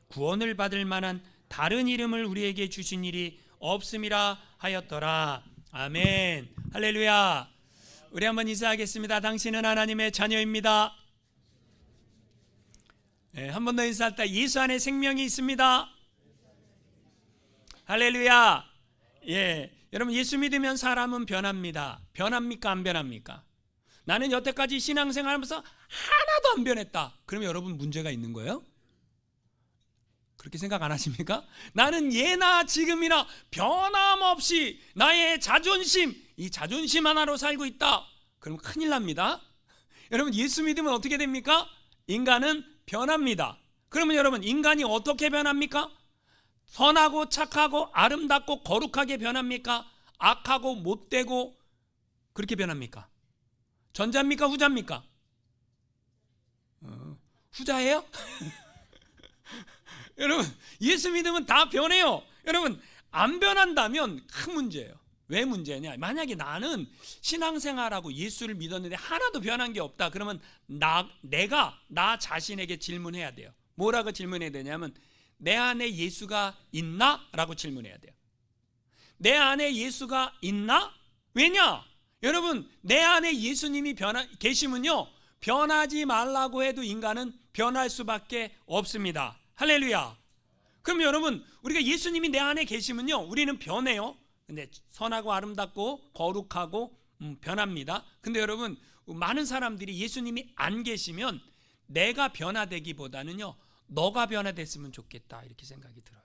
구원을 받을 만한 다른 이름을 우리에게 주신 일이 없음이라 하였더라. 아멘. 할렐루야. 우리 한번 인사하겠습니다. 당신은 하나님의 자녀입니다. 한 번 더 인사할 때 예수 안에 생명이 있습니다. 할렐루야. 여러분, 예수 믿으면 사람은 변합니다. 변합니까? 안 변합니까? 나는 여태까지 신앙생활하면서 하나도 안 변했다. 그러면 여러분 문제가 있는 거예요? 그렇게 생각 안 하십니까? 나는 예나 지금이나 변함없이 나의 자존심, 이 자존심 하나로 살고 있다. 그럼 큰일 납니다. 여러분, 예수 믿으면 어떻게 됩니까? 인간은 변합니다. 그러면 여러분, 인간이 어떻게 변합니까? 선하고 착하고 아름답고 거룩하게 변합니까? 악하고 못되고 그렇게 변합니까? 전자입니까? 후자입니까? 후자예요? 여러분, 예수 믿으면 다 변해요. 여러분, 안 변한다면 큰 문제예요. 왜 문제냐? 만약에 나는 신앙생활하고 예수를 믿었는데 하나도 변한 게 없다. 그러면 내가 나 자신에게 질문해야 돼요. 뭐라고 질문해야 되냐면, 내 안에 예수가 있나? 라고 질문해야 돼요. 내 안에 예수가 있나? 왜냐? 여러분, 내 안에 예수님이 계시면요, 변하지 말라고 해도 인간은 변할 수밖에 없습니다. 할렐루야. 그럼 여러분, 우리가 예수님이 내 안에 계시면요, 우리는 변해요. 근데 선하고 아름답고 거룩하고 변합니다. 근데 여러분, 많은 사람들이 예수님이 안 계시면 내가 변화되기보다는요, 너가 변화됐으면 좋겠다, 이렇게 생각이 들어요.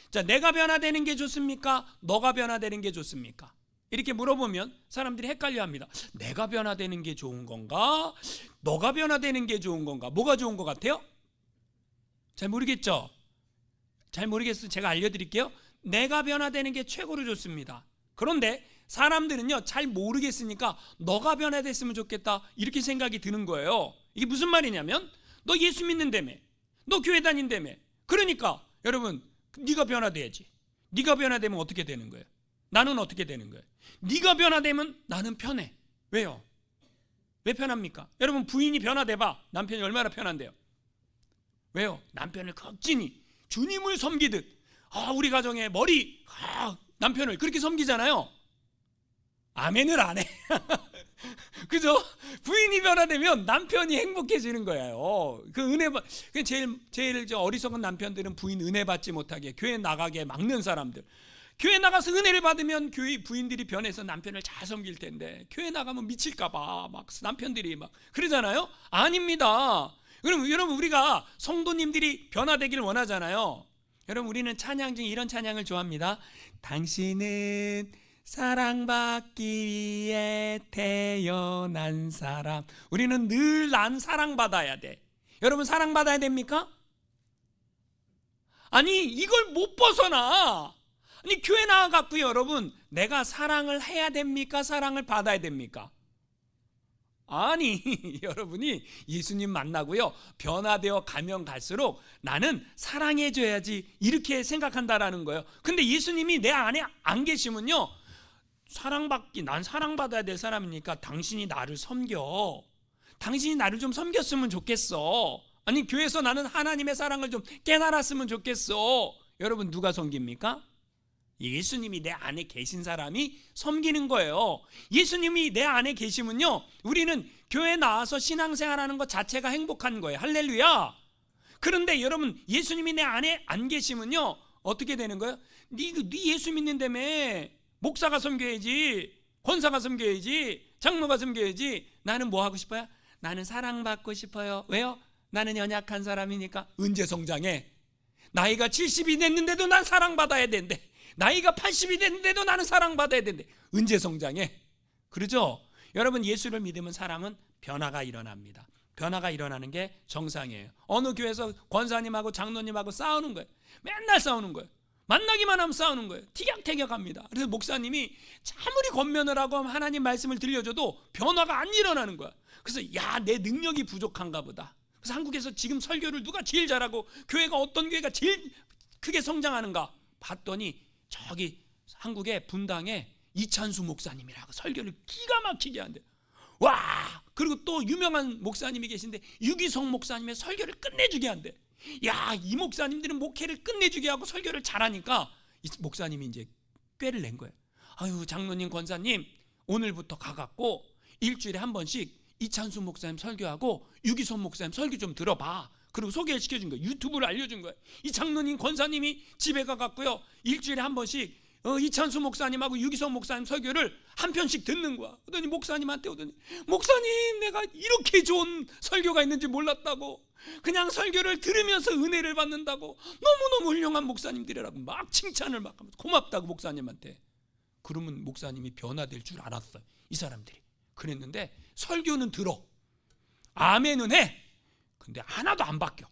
자, 내가 변화되는 게 좋습니까? 너가 변화되는 게 좋습니까? 이렇게 물어보면 사람들이 헷갈려합니다. 내가 변화되는 게 좋은 건가? 너가 변화되는 게 좋은 건가? 뭐가 좋은 것 같아요? 잘 모르겠죠? 잘 모르겠어요. 제가 알려드릴게요. 내가 변화되는 게 최고로 좋습니다. 그런데 사람들은요, 잘 모르겠으니까 너가 변화됐으면 좋겠다, 이렇게 생각이 드는 거예요. 이게 무슨 말이냐면, 너 예수 믿는다며, 너 교회 다닌다며. 그러니까 여러분, 네가 변화돼야지. 네가 변화되면 어떻게 되는 거예요? 나는 어떻게 되는 거예요? 네가 변화되면 나는 편해. 왜요? 왜 편합니까? 여러분, 부인이 변화돼봐. 남편이 얼마나 편한데요? 왜요? 남편을 극진히 주님을 섬기듯, 우리 가정의 머리, 남편을 그렇게 섬기잖아요. 아멘을 안 해. 그죠? 부인이 변화되면 남편이 행복해지는 거예요. 그 은혜 제일 어리석은 남편들은 부인 은혜 받지 못하게 교회 나가게 막는 사람들. 교회 나가서 은혜를 받으면 교회 부인들이 변해서 남편을 잘 섬길 텐데, 교회 나가면 미칠까봐 막 남편들이 막 그러잖아요. 아닙니다. 그럼 여러분, 우리가 성도님들이 변화되기를 원하잖아요. 여러분, 우리는 찬양 중에 이런 찬양을 좋아합니다. 당신은 사랑받기 위해 태어난 사람. 우리는 늘 난 사랑받아야 돼. 여러분, 사랑받아야 됩니까? 아니, 이걸 못 벗어나. 아니, 교회 나와갖고 여러분, 내가 사랑을 해야 됩니까? 사랑을 받아야 됩니까? 아니, 여러분이 예수님 만나고요, 변화되어 가면 갈수록 나는 사랑해줘야지, 이렇게 생각한다라는 거예요. 근데 예수님이 내 안에 안 계시면요, 난 사랑받아야 될 사람이니까 당신이 나를 섬겨. 당신이 나를 좀 섬겼으면 좋겠어. 아니, 교회에서 나는 하나님의 사랑을 좀 깨달았으면 좋겠어. 여러분, 누가 섬깁니까? 예수님이 내 안에 계신 사람이 섬기는 거예요. 예수님이 내 안에 계시면요, 우리는 교회 나와서 신앙생활하는 것 자체가 행복한 거예요. 할렐루야. 그런데 여러분, 예수님이 내 안에 안 계시면요, 어떻게 되는 거예요? 네 예수 믿는다며 목사가 섬겨야지, 권사가 섬겨야지, 장로가 섬겨야지. 나는 뭐 하고 싶어요? 나는 사랑받고 싶어요. 왜요? 나는 연약한 사람이니까. 언제 성장해? 나이가 70이 됐는데도 난 사랑받아야 된대. 나이가 80이 됐는데도 나는 사랑받아야 된대. 언제 성장해? 그러죠? 여러분, 예수를 믿으면 사람은 변화가 일어납니다. 변화가 일어나는 게 정상이에요. 어느 교회에서 권사님하고 장로님하고 싸우는 거예요. 맨날 싸우는 거예요. 만나기만 하면 싸우는 거예요. 티격태격합니다. 그래서 목사님이 아무리 권면을 하고 하나님 말씀을 들려줘도 변화가 안 일어나는 거야. 그래서 내 능력이 부족한가 보다. 그래서 한국에서 지금 설교를 누가 제일 잘하고 교회가 어떤 교회가 제일 크게 성장하는가 봤더니, 저기 한국의 분당에 이찬수 목사님이라고 설교를 기가 막히게 한대. 와! 그리고 또 유명한 목사님이 계신데 유기성 목사님의 설교를 끝내주게 한대. 야, 이 목사님들은 목회를 끝내주게 하고 설교를 잘하니까 이 목사님이 이제 꾀를 낸 거예요. 아유, 장로님, 권사님, 오늘부터 가갖고 일주일에 한 번씩 이찬수 목사님 설교하고 유기선 목사님 설교 좀 들어봐. 그리고 소개를 시켜준 거예요. 유튜브를 알려준 거예요. 이 장로님, 권사님이 집에 가갖고요, 일주일에 한 번씩 이찬수 목사님하고 유기선 목사님 설교를 한 편씩 듣는 거야. 그러더니 목사님한테 오더니, 목사님, 내가 이렇게 좋은 설교가 있는지 몰랐다고, 그냥 설교를 들으면서 은혜를 받는다고, 너무너무 훌륭한 목사님들이라고 막 칭찬을 막 하면서 고맙다고 목사님한테. 그러면 목사님이 변화될 줄 알았어요, 이 사람들이. 그랬는데 설교는 들어, 아멘은 해. 근데 하나도 안 바뀌어.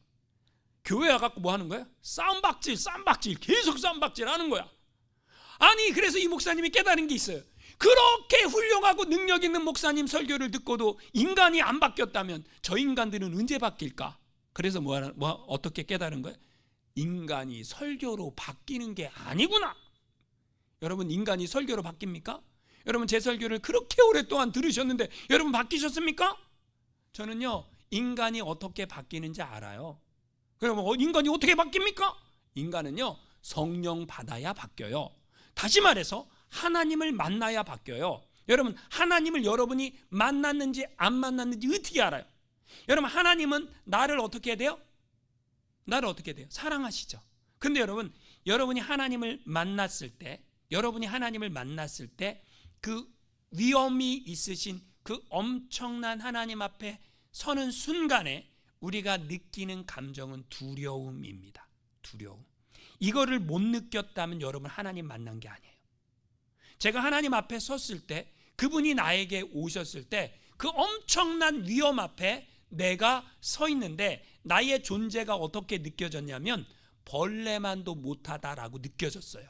교회 와갖고 뭐 하는 거야? 쌈박질 계속 쌈박질 하는 거야. 아니, 그래서 이 목사님이 깨달은 게 있어요. 그렇게 훌륭하고 능력 있는 목사님 설교를 듣고도 인간이 안 바뀌었다면 저 인간들은 언제 바뀔까? 그래서 어떻게 깨달은 거예요? 인간이 설교로 바뀌는 게 아니구나. 여러분, 인간이 설교로 바뀝니까? 여러분, 제 설교를 그렇게 오랫동안 들으셨는데 여러분 바뀌셨습니까? 저는요, 인간이 어떻게 바뀌는지 알아요. 그러면 인간이 어떻게 바뀝니까? 인간은요, 성령 받아야 바뀌어요. 다시 말해서 하나님을 만나야 바뀌어요. 여러분, 하나님을 여러분이 만났는지 안 만났는지 어떻게 알아요? 여러분, 하나님은 나를 어떻게 해야 돼요? 나를 어떻게 해야 돼요? 사랑하시죠. 근데 여러분, 여러분이 하나님을 만났을 때 그 위엄이 있으신 그 엄청난 하나님 앞에 서는 순간에 우리가 느끼는 감정은 두려움입니다. 두려움. 이거를 못 느꼈다면 여러분, 하나님 만난 게 아니에요. 제가 하나님 앞에 섰을 때, 그분이 나에게 오셨을 때 그 엄청난 위험 앞에 내가 서 있는데 나의 존재가 어떻게 느껴졌냐면 벌레만도 못하다라고 느껴졌어요.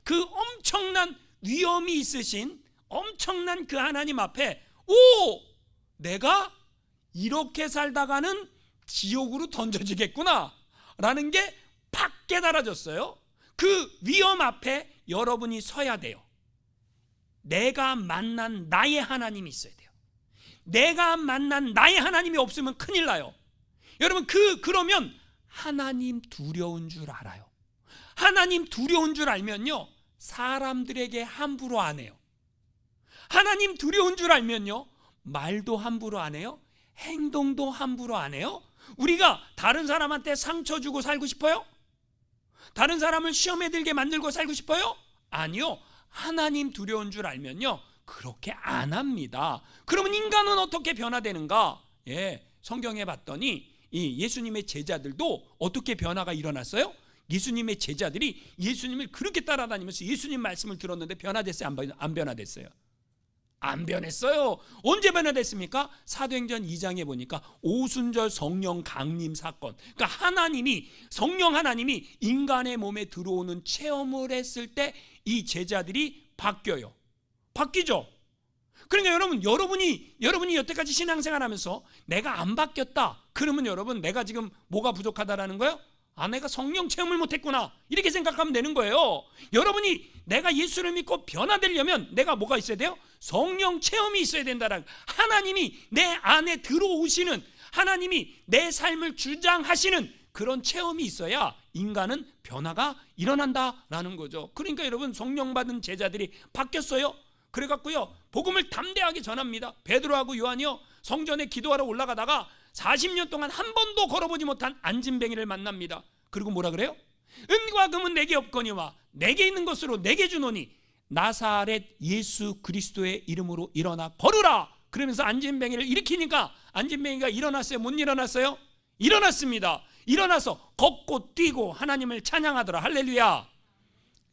그 엄청난 위험이 있으신 엄청난 그 하나님 앞에, 내가 이렇게 살다가는 지옥으로 던져지겠구나 라는 게 팍 깨달아졌어요. 그 위험 앞에 여러분이 서야 돼요. 내가 만난 나의 하나님이 있어야 돼요. 내가 만난 나의 하나님이 없으면 큰일 나요. 여러분, 그러면 하나님 두려운 줄 알아요. 하나님 두려운 줄 알면요, 사람들에게 함부로 안 해요. 하나님 두려운 줄 알면요, 말도 함부로 안 해요. 행동도 함부로 안 해요. 우리가 다른 사람한테 상처 주고 살고 싶어요? 다른 사람을 시험에 들게 만들고 살고 싶어요? 아니요. 하나님 두려운 줄 알면요, 그렇게 안 합니다. 그러면 인간은 어떻게 변화되는가? 성경에 봤더니 이 예수님의 제자들도 어떻게 변화가 일어났어요? 예수님의 제자들이 예수님을 그렇게 따라다니면서 예수님 말씀을 들었는데 변화됐어요? 안 변화됐어요? 안 변했어요. 언제 변화됐습니까? 사도행전 2장에 보니까 오순절 성령 강림 사건. 그러니까 성령 하나님이 인간의 몸에 들어오는 체험을 했을 때 이 제자들이 바뀌어요. 바뀌죠. 그러니까 여러분이 여태까지 신앙생활하면서 내가 안 바뀌었다, 그러면 여러분, 내가 지금 뭐가 부족하다라는 거예요? 내가 성령 체험을 못했구나, 이렇게 생각하면 되는 거예요. 여러분이 내가 예수를 믿고 변화되려면 내가 뭐가 있어야 돼요? 성령 체험이 있어야 된다라는, 하나님이 내 안에 들어오시는, 하나님이 내 삶을 주장하시는 그런 체험이 있어야 인간은 변화가 일어난다라는 거죠. 그러니까 여러분, 성령 받은 제자들이 바뀌었어요. 그래갖고요, 복음을 담대하게 전합니다. 베드로하고 요한이요, 성전에 기도하러 올라가다가 40년 동안 한 번도 걸어보지 못한 앉은뱅이를 만납니다. 그리고 뭐라 그래요? 은과 금은 내게 없거니와 내게 있는 것으로 내게 주노니 나사렛 예수 그리스도의 이름으로 일어나 걸으라. 그러면서 앉은뱅이를 일으키니까 앉은뱅이가 일어났어요? 못 일어났어요? 일어났습니다. 일어나서 걷고 뛰고 하나님을 찬양하더라. 할렐루야.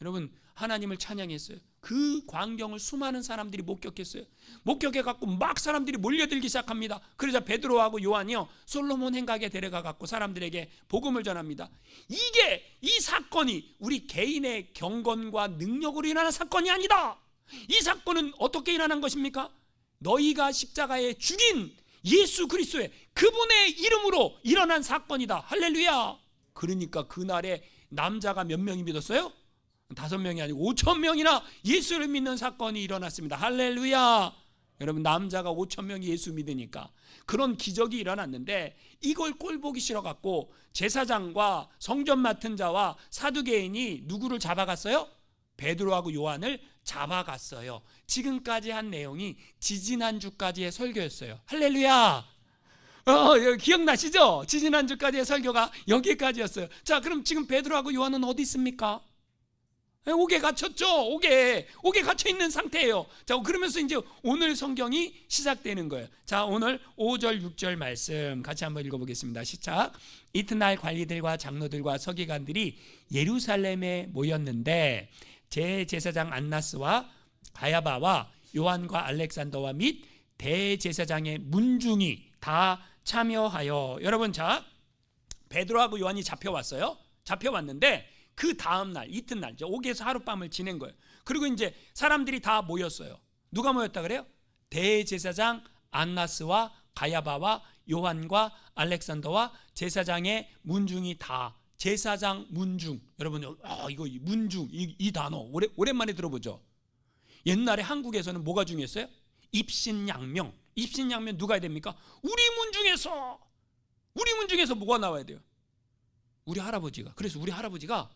여러분, 하나님을 찬양했어요. 그 광경을 수많은 사람들이 목격했어요. 목격해갖고 막 사람들이 몰려들기 시작합니다. 그러자 베드로하고 요한이요, 솔로몬 행각에 데려가갖고 사람들에게 복음을 전합니다. 이 사건이 우리 개인의 경건과 능력으로 일어난 사건이 아니다. 이 사건은 어떻게 일어난 것입니까? 너희가 십자가에 죽인 예수 그리스도의 그분의 이름으로 일어난 사건이다. 할렐루야. 그러니까 그날에 남자가 몇 명이 믿었어요? 5명이 아니고 5,000명이나 예수를 믿는 사건이 일어났습니다. 할렐루야. 여러분 남자가 5천 명이 예수 믿으니까 그런 기적이 일어났는데 이걸 꼴보기 싫어갖고 제사장과 성전 맡은 자와 사두개인이 누구를 잡아갔어요? 베드로하고 요한을 잡아갔어요. 지금까지 한 내용이 지지난주까지의 설교였어요. 할렐루야. 기억나시죠? 지지난주까지의 설교가 여기까지였어요. 자, 그럼 지금 베드로하고 요한은 어디 있습니까? 옥에 갇혔죠. 옥에 갇혀 있는 상태예요. 자, 그러면서 이제 오늘 성경이 시작되는 거예요. 자, 오늘 5절 6절 말씀 같이 한번 읽어보겠습니다. 시작. 이튿날 관리들과 장로들과 서기관들이 예루살렘에 모였는데 제제사장 안나스와 가야바와 요한과 알렉산더와 및 대제사장의 문중이 다 참여하여. 여러분, 자, 베드로하고 요한이 잡혀왔어요. 잡혀왔는데 그 다음날 이튿날 옥에서 하룻밤을 지낸 거예요. 그리고 이제 사람들이 다 모였어요. 누가 모였다 그래요? 대제사장 안나스와 가야바와 요한과 알렉산더와 제사장의 문중이 다. 제사장 문중. 여러분, 이거 문중 이 단어 오랜만에 들어보죠. 옛날에 한국에서는 뭐가 중요했어요? 입신양명. 입신양명 누가 해야 됩니까? 우리 문중에서 뭐가 나와야 돼요? 우리 할아버지가. 그래서 우리 할아버지가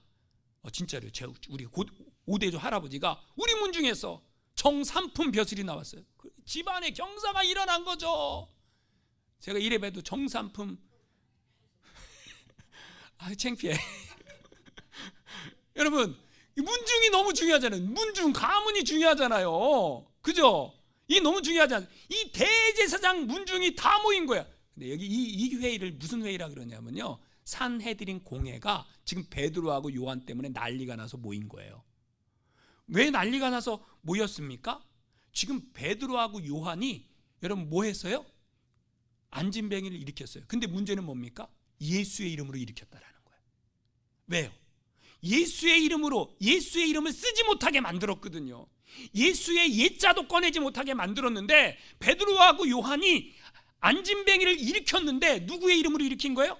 진짜로요. 우리 5대조 할아버지가 우리 문중에서 정삼품 벼슬이 나왔어요. 집안에 경사가 일어난 거죠. 제가 이래봬도 정삼품 창피해. 여러분, 문중이 너무 중요하잖아요. 문중 가문이 중요하잖아요. 그죠? 이 너무 중요하잖아요. 이 대제사장 문중이 다 모인 거야. 근데 여기 이 회의를 무슨 회의라 그러냐면요, 산헤드린 공회가 지금 베드로하고 요한 때문에 난리가 나서 모인 거예요. 왜 난리가 나서 모였습니까? 지금 베드로하고 요한이 여러분 뭐 했어요? 안진뱅이를 일으켰어요. 근데 문제는 뭡니까? 예수의 이름으로 일으켰다라는 거예요. 왜요? 예수의 이름을 쓰지 못하게 만들었거든요. 예수의 예자도 꺼내지 못하게 만들었는데 베드로하고 요한이 안진뱅이를 일으켰는데 누구의 이름으로 일으킨 거예요?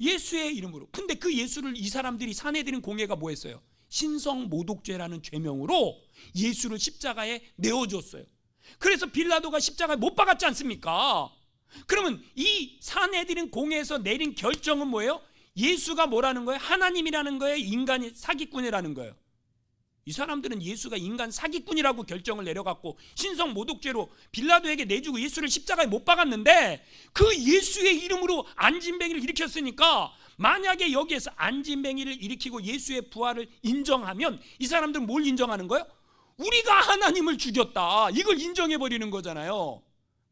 예수의 이름으로. 근데 그 예수를 이 사람들이 산헤드린 공회가 뭐 했어요? 신성 모독죄라는 죄명으로 예수를 십자가에 내어줬어요. 그래서 빌라도가 십자가에 못 박았지 않습니까? 그러면 이 산헤드린 공회에서 내린 결정은 뭐예요? 예수가 뭐라는 거예요? 하나님이라는 거예요? 인간이 사기꾼이라는 거예요? 이 사람들은 예수가 인간 사기꾼이라고 결정을 내려갖고 신성 모독죄로 빌라도에게 내주고 예수를 십자가에 못 박았는데 그 예수의 이름으로 안진뱅이를 일으켰으니까 만약에 여기에서 안진뱅이를 일으키고 예수의 부활을 인정하면 이 사람들은 뭘 인정하는 거예요? 우리가 하나님을 죽였다, 이걸 인정해버리는 거잖아요.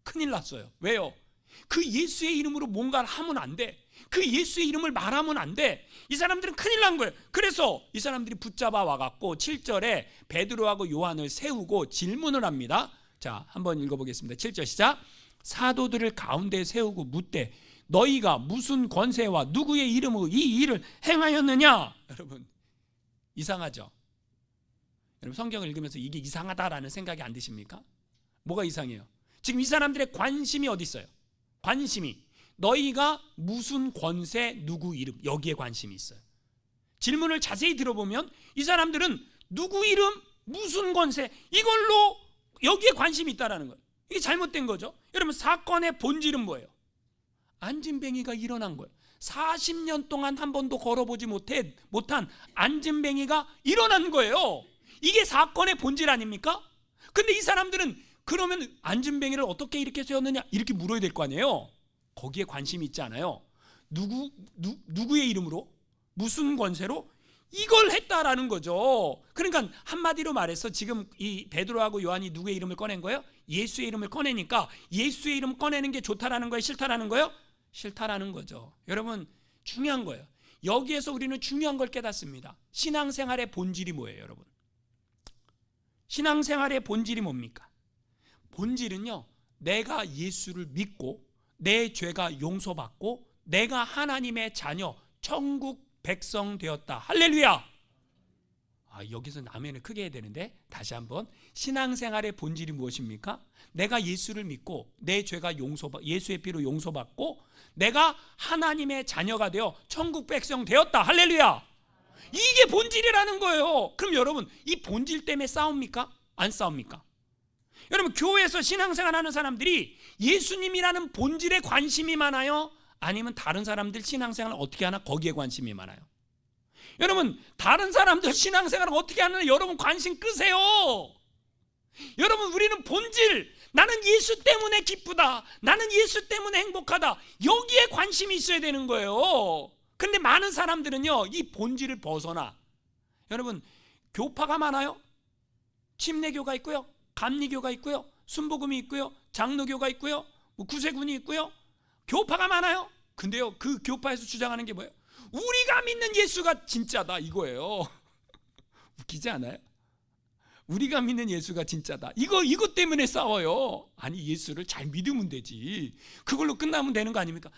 큰일 났어요. 왜요? 그 예수의 이름으로 뭔가를 하면 안 돼. 그 예수의 이름을 말하면 안 돼. 이 사람들은 큰일 난 거예요. 그래서 이 사람들이 붙잡아 와갖고 7절에 베드로하고 요한을 세우고 질문을 합니다. 자, 한번 읽어보겠습니다. 7절 시작. 사도들을 가운데 세우고 묻되 너희가 무슨 권세와 누구의 이름으로 이 일을 행하였느냐? 여러분, 이상하죠? 여러분, 성경을 읽으면서 이게 이상하다라는 생각이 안 드십니까? 뭐가 이상해요? 지금 이 사람들의 관심이 어디 있어요? 관심이 너희가 무슨 권세, 누구 이름, 여기에 관심이 있어요. 질문을 자세히 들어보면 이 사람들은 누구 이름, 무슨 권세, 이걸로 여기에 관심이 있다라는 거예요. 이게 잘못된 거죠. 여러분, 사건의 본질은 뭐예요? 안진뱅이가 일어난 거예요. 40년 동안 한 번도 걸어보지 못한 안진뱅이가 일어난 거예요. 이게 사건의 본질 아닙니까? 근데 이 사람들은 그러면 안진뱅이를 어떻게 이렇게 세웠느냐, 이렇게 물어야 될 거 아니에요. 거기에 관심이 있지 않아요. 누구의 이름으로, 무슨 권세로 이걸 했다라는 거죠. 그러니까 한마디로 말해서 지금 이 베드로하고 요한이 누구의 이름을 꺼낸 거예요? 예수의 이름을 꺼내니까 예수의 이름 꺼내는 게 좋다라는 거예요? 싫다라는 거예요? 싫다라는 거죠. 여러분, 중요한 거예요. 여기에서 우리는 중요한 걸 깨닫습니다. 신앙생활의 본질이 뭐예요, 여러분? 신앙생활의 본질이 뭡니까? 본질은요, 내가 예수를 믿고 내 죄가 용서받고 내가 하나님의 자녀, 천국 백성 되었다. 할렐루야. 여기서는 아멘을 크게 해야 되는데 다시 한번, 신앙생활의 본질이 무엇입니까? 내가 예수를 믿고 내 죄가 예수의 피로 용서받고 내가 하나님의 자녀가 되어 천국 백성 되었다. 할렐루야. 이게 본질이라는 거예요. 그럼 여러분, 이 본질 때문에 싸웁니까? 안 싸웁니까? 여러분, 교회에서 신앙생활하는 사람들이 예수님이라는 본질에 관심이 많아요? 아니면 다른 사람들 신앙생활을 어떻게 하나 거기에 관심이 많아요? 여러분, 다른 사람들 신앙생활을 어떻게 하나 여러분 관심 끄세요. 여러분, 우리는 본질, 나는 예수 때문에 기쁘다, 나는 예수 때문에 행복하다, 여기에 관심이 있어야 되는 거예요. 근데 많은 사람들은요, 이 본질을 벗어나, 여러분, 교파가 많아요. 침례교가 있고요, 감리교가 있고요, 순복음이 있고요, 장로교가 있고요, 구세군이 있고요, 교파가 많아요. 근데요, 그 교파에서 주장하는 게 뭐예요? 우리가 믿는 예수가 진짜다, 이거예요. 웃기지 않아요? 우리가 믿는 예수가 진짜다, 이것 때문에 싸워요. 아니, 예수를 잘 믿으면 되지, 그걸로 끝나면 되는 거 아닙니까?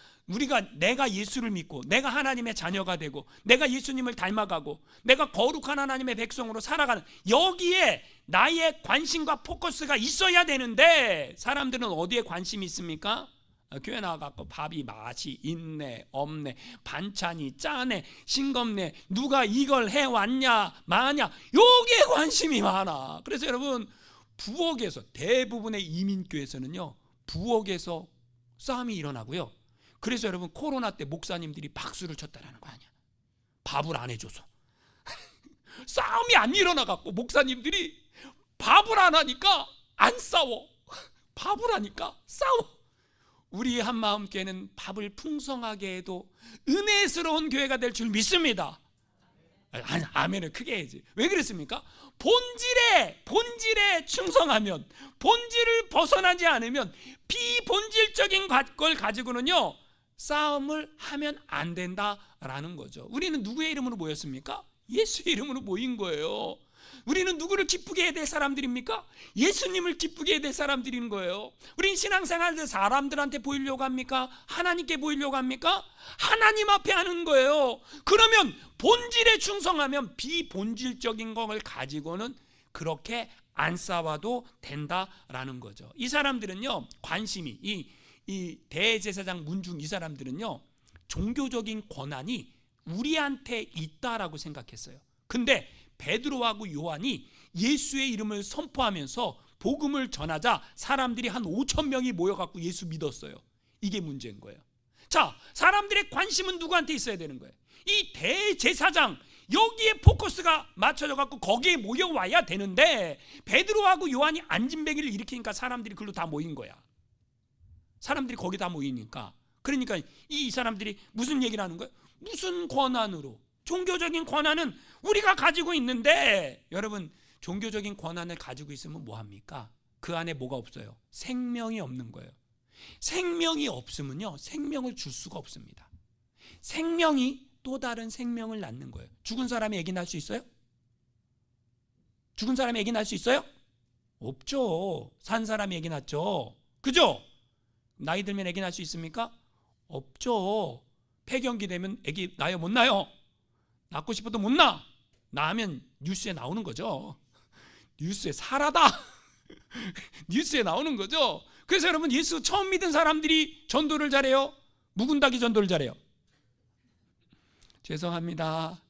내가 예수를 믿고 내가 하나님의 자녀가 되고 내가 예수님을 닮아가고 내가 거룩한 하나님의 백성으로 살아가는, 여기에 나의 관심과 포커스가 있어야 되는데, 사람들은 어디에 관심이 있습니까? 교회 나와갖고 밥이 맛이 있네 없네, 반찬이 짜네 싱겁네, 누가 이걸 해왔냐 마냐, 여기에 관심이 많아. 그래서 여러분, 부엌에서, 대부분의 이민교에서는요, 부엌에서 싸움이 일어나고요. 그래서 여러분, 코로나 때 목사님들이 박수를 쳤다라는 거 아니야. 밥을 안 해줘서. 싸움이 안 일어나갖고 목사님들이 밥을 안 하니까 안 싸워. 밥을 하니까 싸워. 우리 한마음교회는 밥을 풍성하게 해도 은혜스러운 교회가 될 줄 믿습니다. 아멘을 크게 해야지. 왜 그랬습니까? 본질에 충성하면, 본질을 벗어나지 않으면, 비본질적인 걸 가지고는요, 싸움을 하면 안 된다라는 거죠. 우리는 누구의 이름으로 모였습니까? 예수의 이름으로 모인 거예요. 우리는 누구를 기쁘게 해야 될 사람들입니까? 예수님을 기쁘게 해야 될 사람들인 거예요. 우린 신앙생활을 사람들한테 보이려고 합니까? 하나님께 보이려고 합니까? 하나님 앞에 하는 거예요. 그러면 본질에 충성하면 비본질적인 것을 가지고는 그렇게 안 싸워도 된다라는 거죠. 이 사람들은요, 관심이, 이 대제사장 문중, 이 사람들은요, 종교적인 권한이 우리한테 있다라고 생각했어요. 근데 베드로하고 요한이 예수의 이름을 선포하면서 복음을 전하자 사람들이 한 5천 명이 모여갖고 예수 믿었어요. 이게 문제인 거예요. 자, 사람들의 관심은 누구한테 있어야 되는 거예요? 이 대제사장, 여기에 포커스가 맞춰져 갖고 거기에 모여와야 되는데, 베드로하고 요한이 안진뱅이를 일으키니까 사람들이 글로 다 모인 거야. 사람들이 거기 다 모이니까. 그러니까 이 사람들이 무슨 얘기를 하는 거예요? 무슨 권한으로? 종교적인 권한은 우리가 가지고 있는데, 여러분, 종교적인 권한을 가지고 있으면 뭐합니까? 그 안에 뭐가 없어요? 생명이 없는 거예요. 생명이 없으면요, 생명을 줄 수가 없습니다. 생명이 또 다른 생명을 낳는 거예요. 죽은 사람이 아기 낳을 수 있어요? 죽은 사람이 아기 낳을 수 있어요? 없죠. 산 사람이 아기 낳죠. 그죠? 나이 들면 아기 낳을 수 있습니까? 없죠. 폐경기 되면 아기 낳아요, 못 낳아요? 낳고 싶어도 못 낳아. 낳으면 뉴스에 나오는 거죠. 뉴스에 살아다. 뉴스에 나오는 거죠. 그래서 여러분, 예수 처음 믿은 사람들이 전도를 잘해요? 묵은 닭이 전도를 잘해요? 죄송합니다.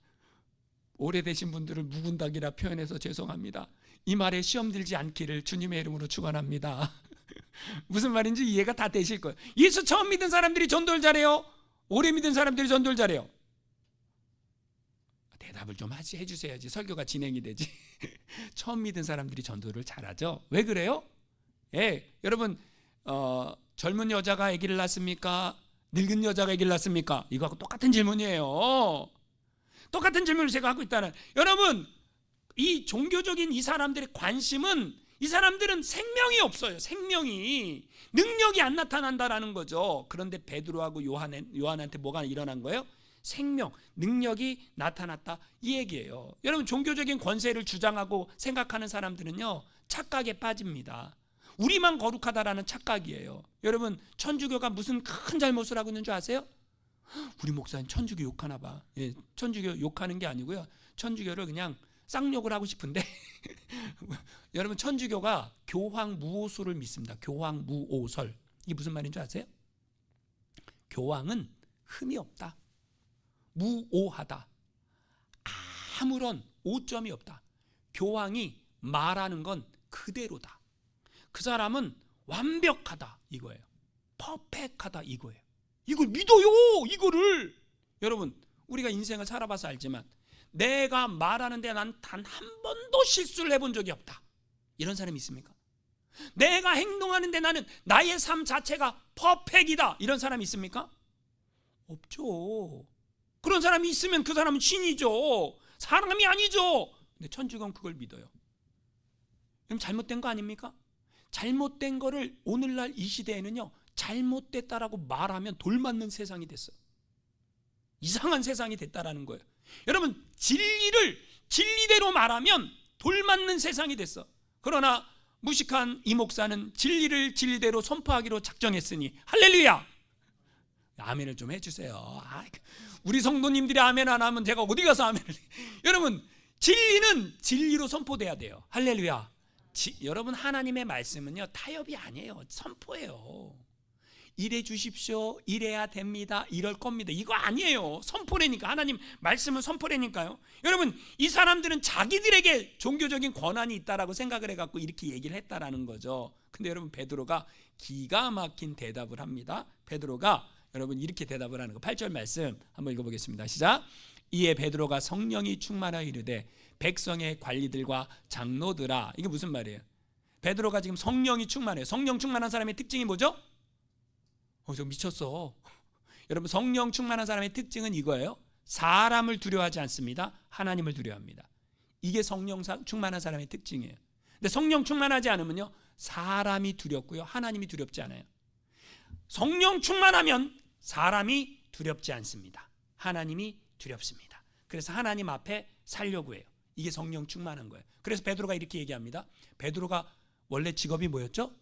오래되신 분들을 묵은 닭이라 표현해서 죄송합니다. 이 말에 시험 들지 않기를 주님의 이름으로 축원합니다. 무슨 말인지 이해가 다 되실 거예요. 예수 처음 믿은 사람들이 전도를 잘해요? 오래 믿은 사람들이 전도를 잘해요? 대답을 좀 해주셔야지 설교가 진행이 되지. 처음 믿은 사람들이 전도를 잘하죠. 왜 그래요? 예, 여러분, 젊은 여자가 아기를 낳습니까? 늙은 여자가 아기를 낳습니까? 이거하고 똑같은 질문이에요. 똑같은 질문을 제가 하고 있다는, 여러분, 이 종교적인 이 사람들의 관심은, 이 사람들은 생명이 없어요. 생명이, 능력이 안 나타난다라는 거죠. 그런데 베드로하고 요한한테 뭐가 일어난 거예요? 생명, 능력이 나타났다, 이 얘기예요. 여러분, 종교적인 권세를 주장하고 생각하는 사람들은요, 착각에 빠집니다. 우리만 거룩하다라는 착각이에요. 여러분, 천주교가 무슨 큰 잘못을 하고 있는 줄 아세요? 우리 목사님 천주교 욕하나 봐. 예, 천주교 욕하는 게 아니고요, 천주교를 그냥 쌍욕을 하고 싶은데 여러분, 천주교가 교황무오설을 믿습니다. 교황무오설. 이게 무슨 말인 줄 아세요? 교황은 흠이 없다, 무오하다, 아무런 오점이 없다. 교황이 말하는 건 그대로다. 그 사람은 완벽하다 이거예요. 퍼펙하다 이거예요. 이걸 믿어요. 이거를. 여러분, 우리가 인생을 살아봐서 알지만 내가 말하는데 난 단 한 번도 실수를 해본 적이 없다, 이런 사람이 있습니까? 내가 행동하는데 나는 나의 삶 자체가 퍼펙이다, 이런 사람이 있습니까? 없죠. 그런 사람이 있으면 그 사람은 신이죠. 사람이 아니죠. 근데 천주교는 그걸 믿어요. 그럼 잘못된 거 아닙니까? 잘못된 거를 오늘날 이 시대에는요, 잘못됐다라고 말하면 돌맞는 세상이 됐어요. 이상한 세상이 됐다라는 거예요. 여러분, 진리를 진리대로 말하면 돌맞는 세상이 됐어. 그러나 무식한 이 목사는 진리를 진리대로 선포하기로 작정했으니 할렐루야. 아멘을 좀 해주세요. 우리 성도님들이 아멘 안 하면 제가 어디 가서 아멘을 해. 여러분, 진리는 진리로 선포돼야 돼요. 할렐루야. 여러분, 하나님의 말씀은요, 타협이 아니에요. 선포예요. 이래 주십시오, 이래야 됩니다, 이럴 겁니다, 이거 아니에요. 선포라니까. 하나님 말씀은 선포라니까요. 여러분, 이 사람들은 자기들에게 종교적인 권한이 있다라고 생각을 해갖고 이렇게 얘기를 했다라는 거죠. 근데 여러분, 베드로가 기가 막힌 대답을 합니다. 베드로가 여러분 이렇게 대답을 하는 거, 8절 말씀 한번 읽어보겠습니다. 시작. 이에 베드로가 성령이 충만하여 이르되 백성의 관리들과 장로들아. 이게 무슨 말이에요? 베드로가 지금 성령이 충만해요. 성령 충만한 사람의 특징이 뭐죠? 저 미쳤어. 여러분, 성령 충만한 사람의 특징은 이거예요. 사람을 두려워하지 않습니다. 하나님을 두려워합니다. 이게 성령 충만한 사람의 특징이에요. 근데 성령 충만하지 않으면요, 사람이 두렵고요, 하나님이 두렵지 않아요. 성령 충만하면 사람이 두렵지 않습니다. 하나님이 두렵습니다. 그래서 하나님 앞에 살려고 해요. 이게 성령 충만한 거예요. 그래서 베드로가 이렇게 얘기합니다. 베드로가 원래 직업이 뭐였죠?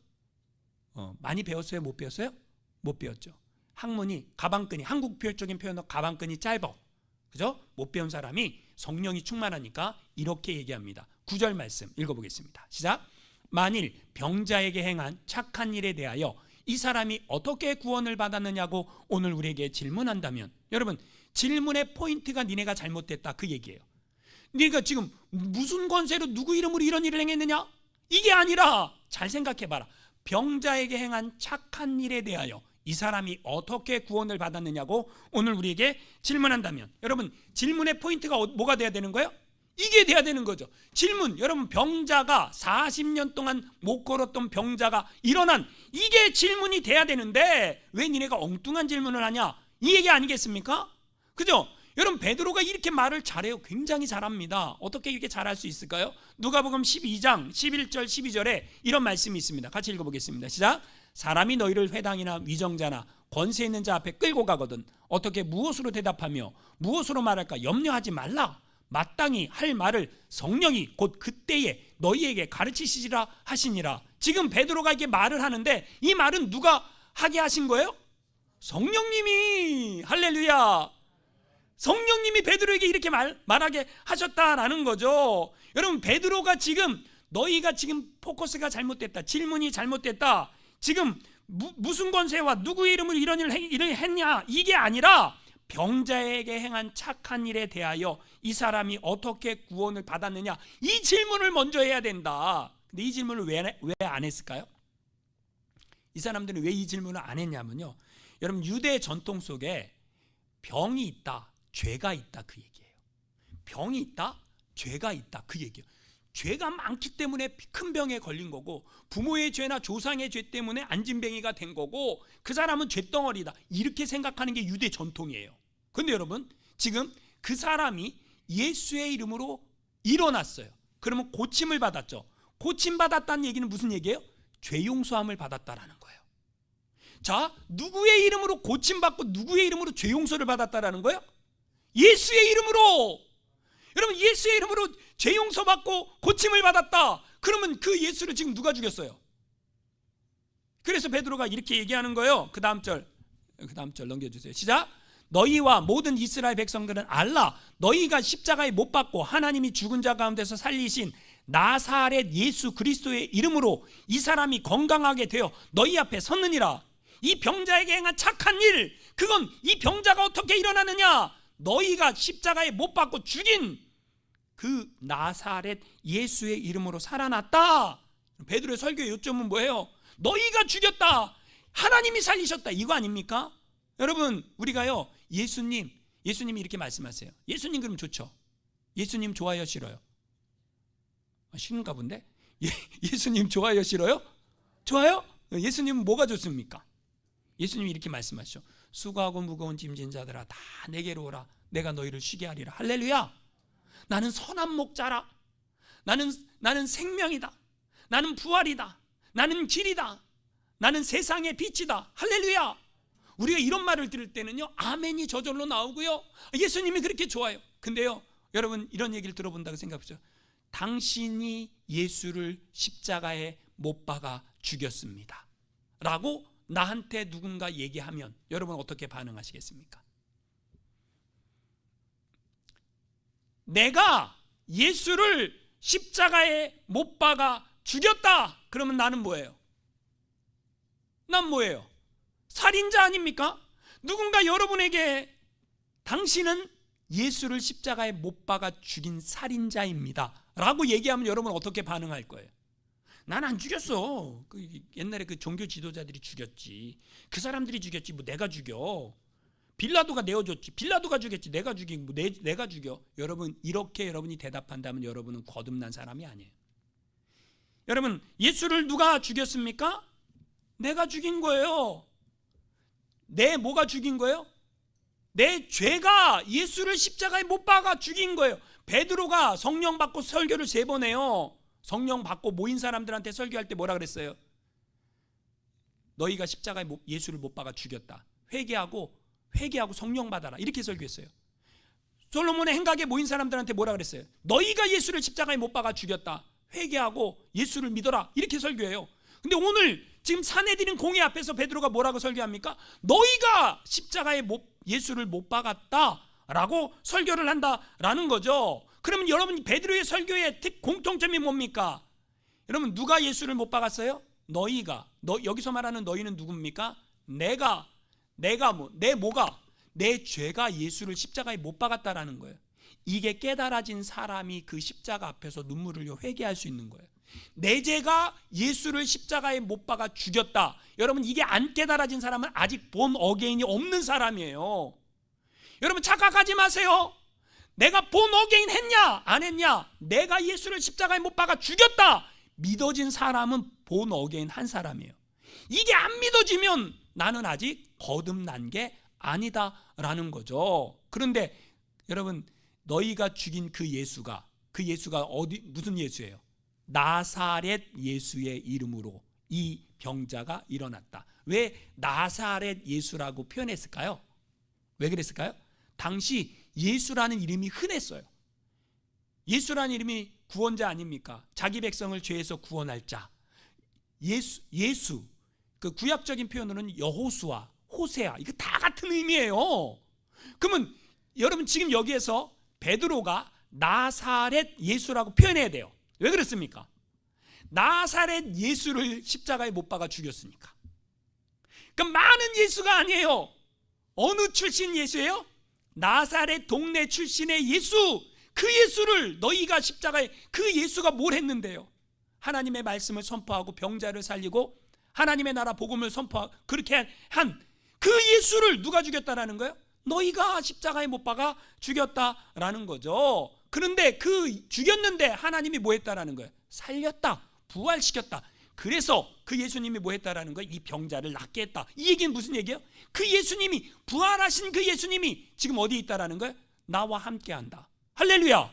많이 배웠어요? 못 배웠어요? 못 배웠죠. 학문이 가방끈이, 한국 표적인 표현으로 가방끈이 짧아. 그죠? 못 배운 사람이 성령이 충만하니까 이렇게 얘기합니다. 9절 말씀 읽어보겠습니다. 시작. 만일 병자에게 행한 착한 일에 대하여 이 사람이 어떻게 구원을 받았느냐고 오늘 우리에게 질문한다면, 여러분, 질문의 포인트가 니네가 잘못됐다, 그 얘기예요. 네가 지금 무슨 권세로 누구 이름으로 이런 일을 행했느냐? 이게 아니라 잘 생각해봐라. 병자에게 행한 착한 일에 대하여 이 사람이 어떻게 구원을 받았느냐고 오늘 우리에게 질문한다면, 여러분, 질문의 포인트가 뭐가 돼야 되는 거예요? 이게 돼야 되는 거죠. 질문. 여러분, 병자가 40년 동안 못 걸었던 병자가 일어난, 이게 질문이 돼야 되는데 왜 니네가 엉뚱한 질문을 하냐, 이 얘기 아니겠습니까? 그죠? 여러분, 베드로가 이렇게 말을 잘해요. 굉장히 잘합니다. 어떻게 이렇게 잘할 수 있을까요? 누가복음 12장 11절 12절에 이런 말씀이 있습니다. 같이 읽어보겠습니다. 시작. 사람이 너희를 회당이나 위정자나 권세 있는 자 앞에 끌고 가거든 어떻게 무엇으로 대답하며 무엇으로 말할까 염려하지 말라. 마땅히 할 말을 성령이 곧 그때에 너희에게 가르치시리라 하시니라. 지금 베드로가 이렇게 말을 하는데 이 말은 누가 하게 하신 거예요? 성령님이. 할렐루야. 성령님이 베드로에게 이렇게 말하게 하셨다라는 거죠. 여러분, 베드로가 지금 너희가 지금 포커스가 잘못됐다, 질문이 잘못됐다, 지금 무슨 권세와 누구의 이름으로 이런 일을 했냐, 이게 아니라 병자에게 행한 착한 일에 대하여 이 사람이 어떻게 구원을 받았느냐, 이 질문을 먼저 해야 된다. 근데 이 질문을 왜 안 했을까요? 이 사람들은 왜 이 질문을 안 했냐면요, 여러분, 유대 전통 속에 병이 있다, 죄가 있다, 그 얘기예요. 병이 있다, 죄가 있다, 그 얘기예요. 죄가 많기 때문에 큰 병에 걸린 거고, 부모의 죄나 조상의 죄 때문에 안진뱅이가 된 거고, 그 사람은 죄덩어리다, 이렇게 생각하는 게 유대 전통이에요. 근데 여러분, 지금 그 사람이 예수의 이름으로 일어났어요. 그러면 고침을 받았죠. 고침받았다는 얘기는 무슨 얘기예요? 죄 용서함을 받았다라는 거예요. 자, 누구의 이름으로 고침받고 누구의 이름으로 죄 용서를 받았다라는 거예요? 예수의 이름으로. 여러분, 예수의 이름으로 죄 용서받고 고침을 받았다. 그러면 그 예수를 지금 누가 죽였어요? 그래서 베드로가 이렇게 얘기하는 거예요. 그 다음 절 넘겨주세요. 시작. 너희와 모든 이스라엘 백성들은 알라. 너희가 십자가에 못 박고 하나님이 죽은 자 가운데서 살리신 나사렛 예수 그리스도의 이름으로 이 사람이 건강하게 되어 너희 앞에 섰느니라. 이 병자에게 행한 착한 일, 그건 이 병자가 어떻게 일어나느냐, 너희가 십자가에 못 박고 죽인 그 나사렛 예수의 이름으로 살아났다, 베드로의 설교의 요점은 뭐예요? 너희가 죽였다, 하나님이 살리셨다, 이거 아닙니까? 여러분, 우리가요, 예수님이 이렇게 말씀하세요. 예수님 그럼 좋죠? 예수님 좋아요, 싫어요? 싫은가 본데? 예수님 좋아요, 싫어요? 좋아요? 예수님은 뭐가 좋습니까? 예수님이 이렇게 말씀하시죠. 수고하고 무거운 짐진 자들아 다 내게로 오라, 내가 너희를 쉬게 하리라. 할렐루야. 나는 선한 목자라. 나는 생명이다. 나는 부활이다. 나는 길이다. 나는 세상의 빛이다. 할렐루야. 우리가 이런 말을 들을 때는요, 아멘이 저절로 나오고요, 예수님이 그렇게 좋아요. 근데요, 여러분, 이런 얘기를 들어본다고 생각해보죠. 당신이 예수를 십자가에 못 박아 죽였습니다 라고 나한테 누군가 얘기하면 여러분 어떻게 반응하시겠습니까? 내가 예수를 십자가에 못 박아 죽였다 그러면 나는 뭐예요? 난 뭐예요? 살인자 아닙니까? 누군가 여러분에게 당신은 예수를 십자가에 못 박아 죽인 살인자입니다 라고 얘기하면 여러분 어떻게 반응할 거예요? 난 안 죽였어. 옛날에 그 종교 지도자들이 죽였지. 그 사람들이 죽였지. 뭐 내가 죽여. 빌라도가 내어줬지. 빌라도가 죽였지. 내가 죽이고 뭐 내가 죽여. 여러분, 이렇게 여러분이 대답한다면 여러분은 거듭난 사람이 아니에요. 여러분, 예수를 누가 죽였습니까? 내가 죽인 거예요. 내 뭐가 죽인 거예요? 내 죄가 예수를 십자가에 못 박아 죽인 거예요. 베드로가 성령 받고 설교를 3번 해요. 성령 받고 모인 사람들한테 설교할 때 뭐라 그랬어요? 너희가 십자가에 예수를 못 박아 죽였다. 회개하고 성령 받아라. 이렇게 설교했어요. 솔로몬의 행각에 모인 사람들한테 뭐라 그랬어요? 너희가 예수를 십자가에 못 박아 죽였다. 회개하고 예수를 믿어라. 이렇게 설교해요. 근데 오늘 지금 사내들인 공회 앞에서 베드로가 뭐라고 설교합니까? 너희가 십자가에 예수를 못 박았다라고 설교를 한다라는 거죠. 그러면 여러분, 베드로의 설교의 공통점이 뭡니까? 여러분, 누가 예수를 못 박았어요? 너희가. 여기서 말하는 너희는 누굽니까? 내가 내 죄가 예수를 십자가에 못 박았다라는 거예요. 이게 깨달아진 사람이 그 십자가 앞에서 눈물을 흘려 회개할 수 있는 거예요. 내 죄가 예수를 십자가에 못 박아 죽였다. 여러분, 이게 안 깨달아진 사람은 아직 본 어게인이 없는 사람이에요. 여러분, 착각하지 마세요. 내가 본 어게인 했냐 안 했냐, 내가 예수를 십자가에 못 박아 죽였다 믿어진 사람은 본 어게인 한 사람이에요. 이게 안 믿어지면 나는 아직 거듭난 게 아니다라는 거죠. 그런데 여러분, 너희가 죽인 그 예수가 무슨 예수예요? 나사렛 예수의 이름으로 이 병자가 일어났다. 왜 나사렛 예수라고 표현했을까요? 왜 그랬을까요? 당시 예수라는 이름이 흔했어요. 예수라는 이름이 구원자 아닙니까? 자기 백성을 죄에서 구원할 자. 예수. 그 구약적인 표현으로는 여호수아, 호세아, 이거 다 같은 의미예요. 그러면 여러분, 지금 여기에서 베드로가 나사렛 예수라고 표현해야 돼요. 왜 그렇습니까? 나사렛 예수를 십자가에 못 박아 죽였으니까. 그럼 많은 예수가 아니에요. 어느 출신 예수예요? 나사렛 동네 출신의 예수. 그 예수를 너희가 십자가에, 그 예수가 뭘 했는데요? 하나님의 말씀을 선포하고 병자를 살리고 하나님의 나라 복음을 선포하고 그렇게 한 그 예수를 누가 죽였다라는 거예요? 너희가 십자가에 못 박아 죽였다라는 거죠. 그런데 그 죽였는데 하나님이 뭐 했다라는 거예요? 살렸다, 부활시켰다. 그래서 그 예수님이 뭐 했다라는 거예요? 이 병자를 낫게 했다. 이 얘기는 무슨 얘기예요? 그 예수님이, 부활하신 그 예수님이 지금 어디에 있다라는 거예요? 나와 함께한다. 할렐루야.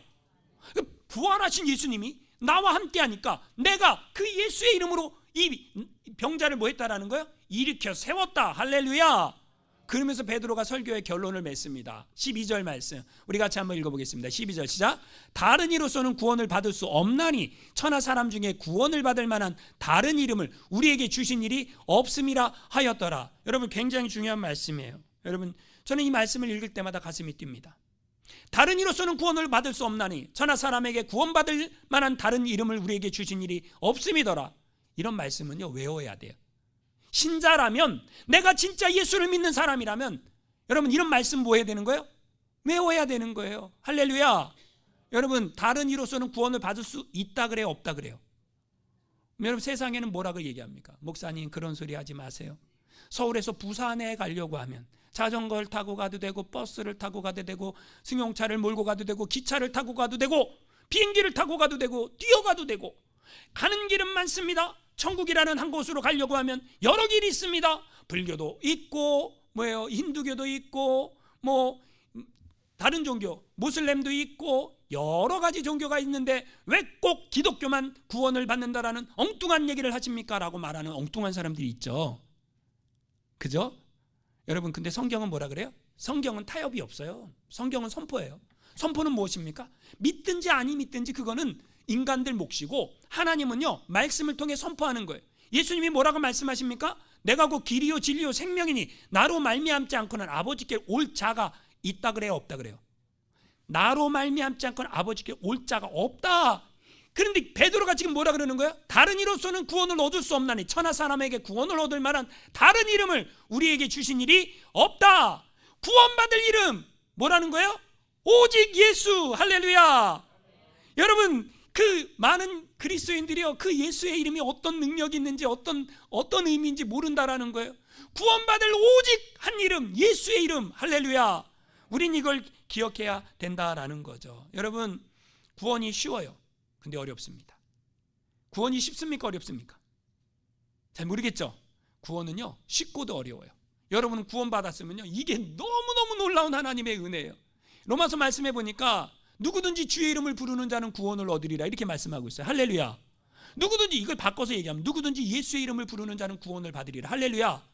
부활하신 예수님이 나와 함께하니까 내가 그 예수의 이름으로 이 병자를 뭐 했다라는 거예요? 일으켜 세웠다. 할렐루야. 그러면서 베드로가 설교의 결론을 맺습니다. 12절 말씀 우리 같이 한번 읽어보겠습니다. 12절 시작. 다른 이로서는 구원을 받을 수 없나니 천하 사람 중에 구원을 받을 만한 다른 이름을 우리에게 주신 일이 없음이라 하였더라. 여러분, 굉장히 중요한 말씀이에요. 여러분, 저는 이 말씀을 읽을 때마다 가슴이 뜁니다. 다른 이로서는 구원을 받을 수 없나니 천하 사람에게 구원받을 만한 다른 이름을 우리에게 주신 일이 없음이더라. 이런 말씀은요, 외워야 돼요. 신자라면, 내가 진짜 예수를 믿는 사람이라면 여러분, 이런 말씀 뭐 해야 되는 거예요? 외워야 되는 거예요. 할렐루야. 여러분, 다른 이로서는 구원을 받을 수 있다 그래요, 없다 그래요? 여러분 세상에는 뭐라고 얘기합니까? 목사님 그런 소리 하지 마세요. 서울에서 부산에 가려고 하면 자전거를 타고 가도 되고 버스를 타고 가도 되고 승용차를 몰고 가도 되고 기차를 타고 가도 되고 비행기를 타고 가도 되고 뛰어가도 되고 가는 길은 많습니다. 천국이라는 한 곳으로 가려고 하면 여러 길이 있습니다. 불교도 있고 힌두교도 있고 다른 종교 모슬렘도 있고 여러 가지 종교가 있는데 왜 꼭 기독교만 구원을 받는다라는 엉뚱한 얘기를 하십니까? 라고 말하는 엉뚱한 사람들이 있죠. 그죠? 여러분 근데 성경은 뭐라 그래요? 성경은 타협이 없어요. 성경은 선포예요. 선포는 무엇입니까? 믿든지 아니 믿든지 그거는 인간들 몫이고 하나님은요 말씀을 통해 선포하는 거예요. 예수님이 뭐라고 말씀하십니까? 내가 곧 길이요 진리요 생명이니 나로 말미암지 않고는 아버지께 올 자가 있다 그래요 없다 그래요? 나로 말미암지 않고는 아버지께 올 자가 없다. 그런데 베드로가 지금 뭐라 그러는 거예요? 다른 이로서는 구원을 얻을 수 없나니 천하 사람에게 구원을 얻을 만한 다른 이름을 우리에게 주신 일이 없다. 구원받을 이름 뭐라는 거예요? 오직 예수. 할렐루야. 여러분 그 많은 그리스도인들이요 그 예수의 이름이 어떤 능력이 있는지 어떤 의미인지 모른다라는 거예요. 구원받을 오직 한 이름 예수의 이름. 할렐루야. 우린 이걸 기억해야 된다라는 거죠. 여러분 구원이 쉬워요. 근데 어렵습니다. 구원이 쉽습니까? 어렵습니까? 잘 모르겠죠? 구원은요 쉽고도 어려워요. 여러분은 구원받았으면요 이게 너무너무 놀라운 하나님의 은혜예요. 로마서 말씀해 보니까 누구든지 주의 이름을 부르는 자는 구원을 얻으리라 이렇게 말씀하고 있어요. 할렐루야. 누구든지 이걸 바꿔서 얘기하면 누구든지 예수의 이름을 부르는 자는 구원을 받으리라. 할렐루야.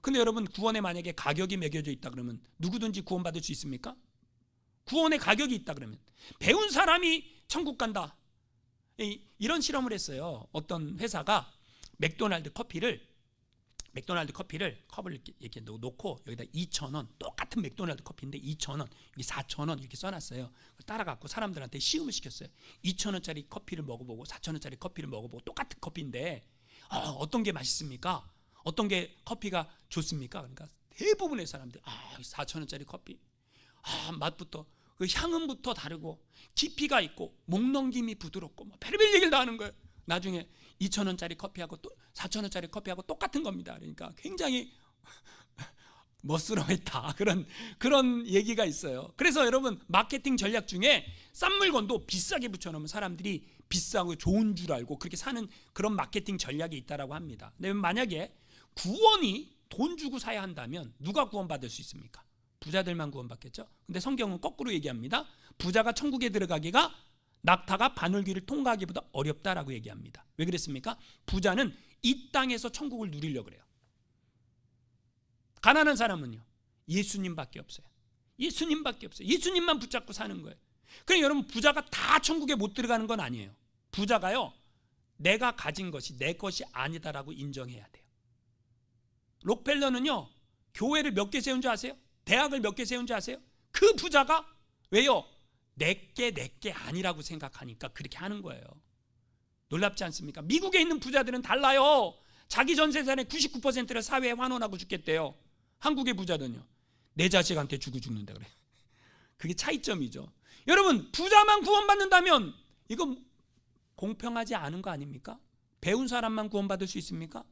근데 여러분 구원에 만약에 가격이 매겨져 있다 그러면 누구든지 구원받을 수 있습니까? 구원의 가격이 있다 그러면 배운 사람이 천국 간다. 이런 실험을 했어요. 어떤 회사가 맥도날드 커피를 컵을 이렇게 놓고 여기다 2,000원 똑같은 맥도날드 커피인데 2,000원 여기 4,000원 이렇게 써놨어요. 따라갖고 사람들한테 시음을 시켰어요. 2,000원짜리 커피를 먹어보고 4,000원짜리 커피를 먹어보고 똑같은 커피인데 어떤 게 맛있습니까? 어떤 게 커피가 좋습니까? 그러니까 대부분의 사람들 4,000원짜리 커피 맛부터 그 향음부터 다르고 깊이가 있고 목넘김이 부드럽고 별의별 얘기를 다 하는 거예요. 나중에 2,000원짜리 커피하고 또 4,000원짜리 커피하고 똑같은 겁니다. 그러니까 굉장히 멋스러웠다 그런 얘기가 있어요. 그래서 여러분 마케팅 전략 중에 싼 물건도 비싸게 붙여놓으면 사람들이 비싸고 좋은 줄 알고 그렇게 사는 그런 마케팅 전략이 있다라고 합니다. 근데 만약에 구원이 돈 주고 사야 한다면 누가 구원받을 수 있습니까? 부자들만 구원받겠죠. 근데 성경은 거꾸로 얘기합니다. 부자가 천국에 들어가기가 낙타가 바늘귀를 통과하기보다 어렵다라고 얘기합니다. 왜 그랬습니까? 부자는 이 땅에서 천국을 누리려고 그래요. 가난한 사람은요 예수님밖에 없어요. 예수님밖에 없어요. 예수님만 붙잡고 사는 거예요. 그러니까 여러분 부자가 다 천국에 못 들어가는 건 아니에요. 부자가요 내가 가진 것이 내 것이 아니다라고 인정해야 돼요. 록펠러는요 교회를 몇 개 세운 줄 아세요? 대학을 몇 개 세운 줄 아세요? 그 부자가 왜요? 내게 아니라고 생각하니까 그렇게 하는 거예요. 놀랍지 않습니까? 미국에 있는 부자들은 달라요. 자기 전 재산의 99%를 사회에 환원하고 죽겠대요. 한국의 부자는요 내 자식한테 주고 죽는다 그래. 그게 차이점이죠. 여러분 부자만 구원받는다면 이건 공평하지 않은 거 아닙니까? 배운 사람만 구원받을 수 있습니까?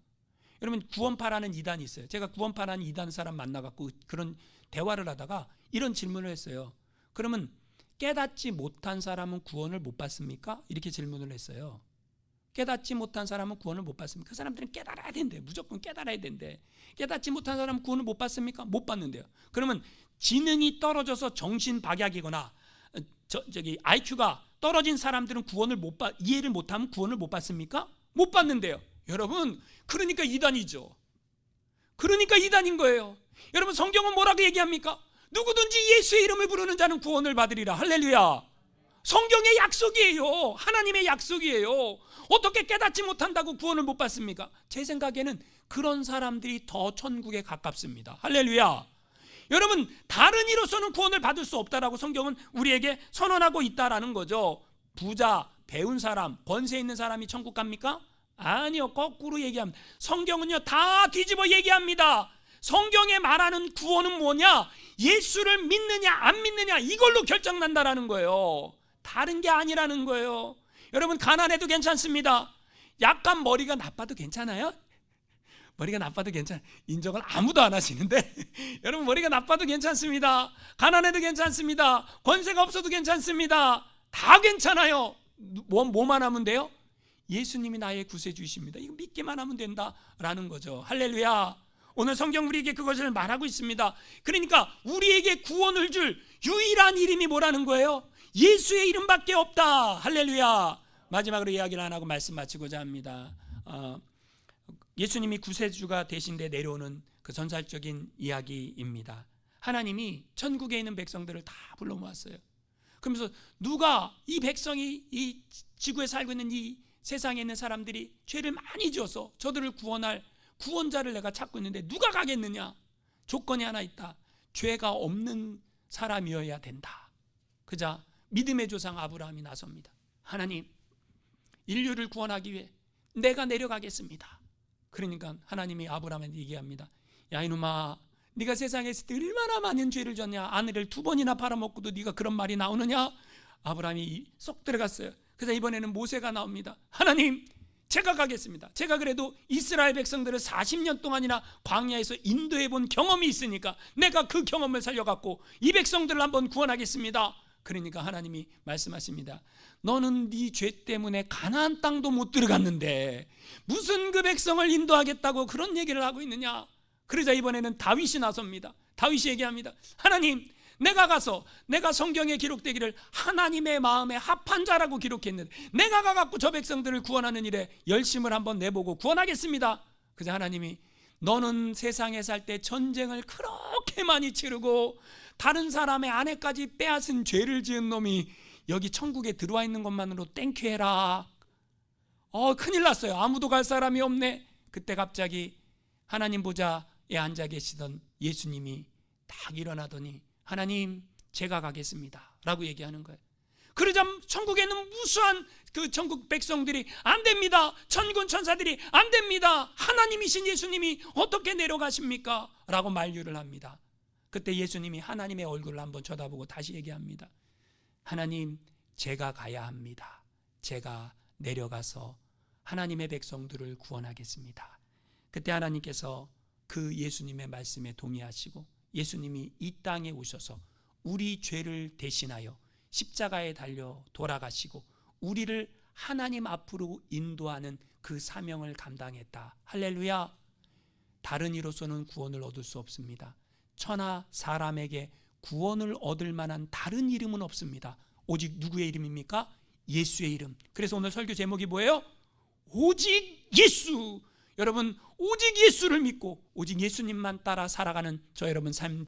여러분 구원파라는 이단이 있어요. 제가 구원파라는 이단 사람 만나갖고 그런 대화를 하다가 이런 질문을 했어요. 그러면 깨닫지 못한 사람은 구원을 못 받습니까? 이렇게 질문을 했어요. 깨닫지 못한 사람은 구원을 못 받습니까? 그 사람들은 깨달아야 된대. 무조건 깨달아야 된대. 깨닫지 못한 사람은 구원을 못 받습니까? 못 받는데요. 그러면 지능이 떨어져서 정신박약이거나 IQ가 떨어진 사람들은 이해를 못하면 구원을 못 받습니까? 못 받는데요. 여러분 그러니까 이단이죠. 그러니까 이단인 거예요. 여러분 성경은 뭐라고 얘기합니까? 누구든지 예수의 이름을 부르는 자는 구원을 받으리라. 할렐루야. 성경의 약속이에요. 하나님의 약속이에요. 어떻게 깨닫지 못한다고 구원을 못 받습니까? 제 생각에는 그런 사람들이 더 천국에 가깝습니다. 할렐루야. 여러분 다른 이로서는 구원을 받을 수 없다라고 성경은 우리에게 선언하고 있다라는 거죠. 부자, 배운 사람, 권세 있는 사람이 천국 갑니까? 아니요. 거꾸로 얘기합니다. 성경은요 다 뒤집어 얘기합니다. 성경에 말하는 구원은 뭐냐? 예수를 믿느냐 안 믿느냐 이걸로 결정난다라는 거예요. 다른 게 아니라는 거예요. 여러분 가난해도 괜찮습니다. 약간 머리가 나빠도 괜찮아요? 머리가 나빠도 괜찮아요. 인정을 아무도 안 하시는데 여러분, 머리가 나빠도 괜찮습니다. 가난해도 괜찮습니다. 권세가 없어도 괜찮습니다. 다 괜찮아요. 뭐만 하면 돼요? 예수님이 나의 구세주이십니다. 이거 믿기만 하면 된다라는 거죠. 할렐루야. 오늘 성경 우리에게 그것을 말하고 있습니다. 그러니까 우리에게 구원을 줄 유일한 이름이 뭐라는 거예요? 예수의 이름밖에 없다. 할렐루야. 마지막으로 이야기를 안 하고 말씀 마치고자 합니다. 예수님이 구세주가 되신 데 내려오는 그 전살적인 이야기입니다. 하나님이 천국에 있는 백성들을 다 불러 모았어요. 그러면서 누가, 이 백성이, 이 지구에 살고 있는 이 세상에 있는 사람들이 죄를 많이 지어서 저들을 구원할 구원자를 내가 찾고 있는데 누가 가겠느냐? 조건이 하나 있다. 죄가 없는 사람이어야 된다. 그자 믿음의 조상 아브라함이 나섭니다. 하나님, 인류를 구원하기 위해 내가 내려가겠습니다. 그러니까 하나님이 아브라함한테 얘기합니다. 야, 이놈아, 네가 세상에 있을 때 얼마나 많은 죄를 졌냐? 아내를 2번이나 팔아먹고도 네가 그런 말이 나오느냐? 아브라함이 쏙 들어갔어요. 그래서 이번에는 모세가 나옵니다. 하나님, 제가 가겠습니다. 제가 그래도 이스라엘 백성들을 40년 동안이나 광야에서 인도해 본 경험이 있으니까 내가 그 경험을 살려갖고 이 백성들을 한번 구원하겠습니다. 그러니까 하나님이 말씀하십니다. 너는 네 죄 때문에 가나안 땅도 못 들어갔는데 무슨 그 백성을 인도하겠다고 그런 얘기를 하고 있느냐? 그러자 이번에는 다윗이 나섭니다. 다윗이 얘기합니다. 하나님, 내가 가서, 내가 성경에 기록되기를 하나님의 마음에 합한 자라고 기록했는데 내가 가갖고 저 백성들을 구원하는 일에 열심을 한번 내보고 구원하겠습니다. 그래서 하나님이 너는 세상에 살 때 전쟁을 그렇게 많이 치르고 다른 사람의 아내까지 빼앗은 죄를 지은 놈이 여기 천국에 들어와 있는 것만으로 땡큐해라. 큰일 났어요. 아무도 갈 사람이 없네. 그때 갑자기 하나님 보좌에 앉아 계시던 예수님이 딱 일어나더니 하나님, 제가 가겠습니다 라고 얘기하는 거예요. 그러자 천국에 있는 무수한 그 천국 백성들이 안 됩니다. 천군 천사들이 안 됩니다. 하나님이신 예수님이 어떻게 내려가십니까? 라고 만류를 합니다. 그때 예수님이 하나님의 얼굴을 한번 쳐다보고 다시 얘기합니다. 하나님, 제가 가야 합니다. 제가 내려가서 하나님의 백성들을 구원하겠습니다. 그때 하나님께서 그 예수님의 말씀에 동의하시고 예수님이 이 땅에 오셔서 우리 죄를 대신하여 십자가에 달려 돌아가시고 우리를 하나님 앞으로 인도하는 그 사명을 감당했다. 할렐루야. 다른 이로서는 구원을 얻을 수 없습니다. 천하 사람에게 구원을 얻을 만한 다른 이름은 없습니다. 오직 누구의 이름입니까? 예수의 이름. 그래서 오늘 설교 제목이 뭐예요? 오직 예수. 여러분, 오직 예수를 믿고 오직 예수님만 따라 살아가는 저 여러분 삶